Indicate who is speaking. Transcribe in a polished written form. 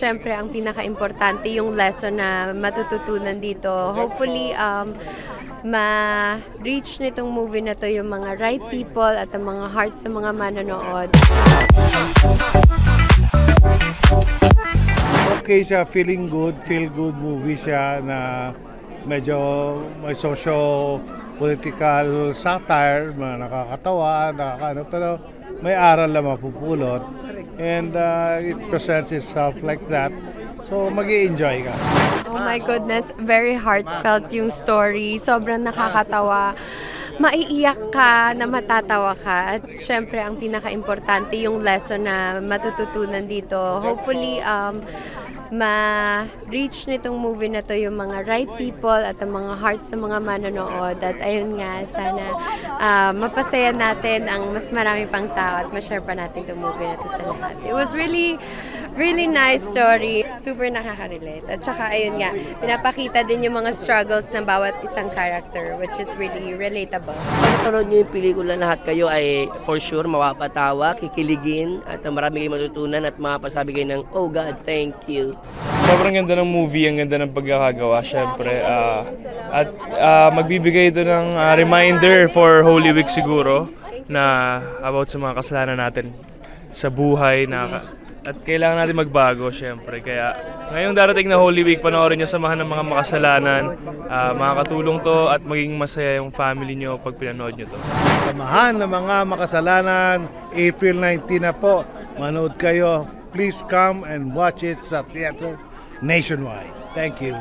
Speaker 1: syempre, ang pinaka-importante yung lesson na matututunan dito. Hopefully, ma-reach nitong movie na to yung mga right people at ang mga hearts sa mga manonood.
Speaker 2: Okay siya, feeling good, feel good movie siya na medyo may socio-political satire, nakakatawa, nakakaano, pero may aral na mapupulot. And it presents itself like that. So, mag-i-enjoy ka.
Speaker 1: Oh my goodness, very heartfelt yung story. Sobrang nakakatawa. Maiiyak ka na matatawa ka. At syempre, ang pinaka-importante yung lesson na matututunan dito. Hopefully, ma-reach nitong movie na to yung mga right people at ang mga hearts sa mga manonood. At ayun nga, sana mapasaya natin ang mas marami pang tao at ma-share pa natin itong movie na to sa lahat. It was really nice story. Super nakaka-relate. At saka ayun nga, pinapakita din yung mga struggles ng bawat isang character, which is really relatable.
Speaker 3: Panood nyo yung pelikula, lahat kayo ay for sure mapapatawa, kikiligin, at marami kayong matutunan at mapasabi kayo ng, oh God, thank you.
Speaker 4: Sobrang ganda ng movie, ang ganda ng pagkakagawa, syempre. At magbibigay ito ng reminder for Holy Week siguro na about sa mga kasalanan natin sa buhay at kailangan natin magbago, syempre. Kaya ngayong darating na Holy Week, panoorin nyo, samahan ng mga makasalanan. Makakatulong to at maging masaya yung family nyo pag pinanood nyo to.
Speaker 2: Samahan ng mga makasalanan, April 19 na po. Manood kayo. Please come and watch it sa theater nationwide. Thank you.